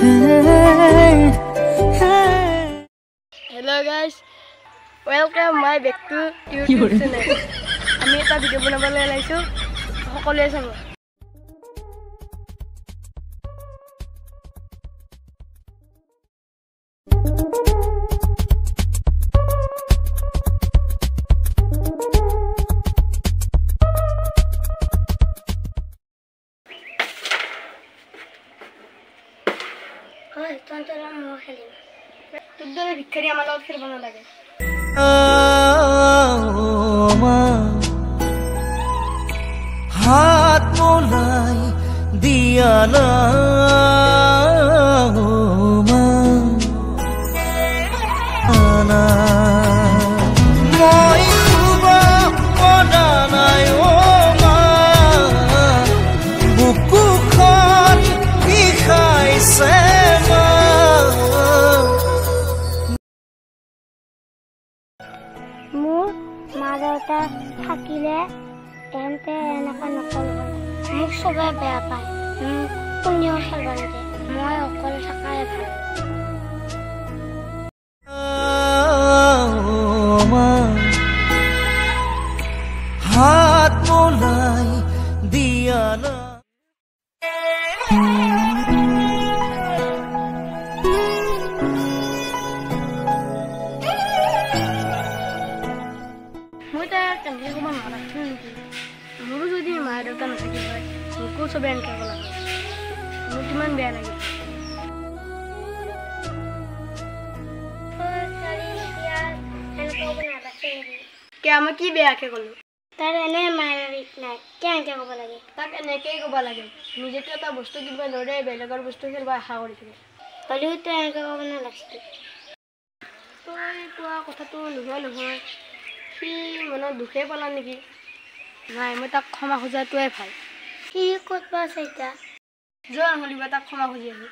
Hello guys, welcome my back to YouTube channel. আমি এটা video বনাবলৈ লাইছো সকলোৱে চাব। হয় তন্তৰা মই খেলিম। তোৰ দৰে ভিক্ষাৰী আমাৰ লগত খেলিব নালাগে। हाथ मोलाई दिया ना মই খুব অনা নাই ও মা বুকুখন বিষাইছে মা মোৰ মা দেউতা থাকিলে এনতে এনেকা নকৰিব মোক সবে বেয়া পায় কোনেও খেলবা নিদিয়ে মই অকলে থকাই ভাল हाथ मोलाई दिया ना মই তাৰ কেনেকৈ ক'ব নালাগিছিল নেকি মোৰো যদি মা দেউতা নাথাকিল হয় মোকো চবে এনেকৈ ক'ব লাগে মোৰ কিমান বেয়া লাগিল মই কি বেয়াকৈ ক'লো তাৰ এনে মাৰিক নাই কেনেকৈ ক'ব লাগে তাক এনেকৈয়ে ক'ব লাগে নিজেতো এটা বস্তু কিনিব নোৱাৰে বেলেগৰ বস্তু খেলিব আশা কৰি থাকে হ'লেও তই এনেকৈ ক'ব নালাগিছিল তই কোৱা কথাটো নোহোৱা নহয় সি মনত দুখেই পালা নেকি নাই মই তাক ক্ষমা খোজাটোৱে ভাল সি ক'ত বা আছে এতিয়া যোৱা নহ'লিব তাক ক্ষমা খুজি আহি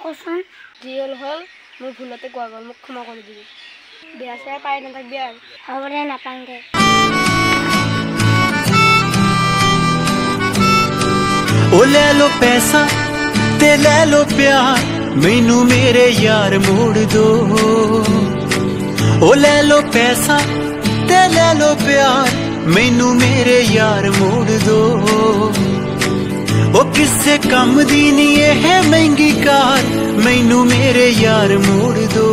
কচোন যি হ'ল হ'ল মোৰ ভুলতে কোৱা গ'ল মোক ক্ষমা কৰি দিবি বেয়া চেয়া পাই নাথাকিবি আৰু হ'ব দে নাপাম দে ओ ले लो पैसा ते ले लो प्यार मैनू मेरे यार मोड़ दो ओ ले लो पैसा ते ले लो प्यार मैनू मेरे यार मोड़ दो ओ किसे कम दी नहीं है महंगी कार मैनू मेरे यार मोड़ दो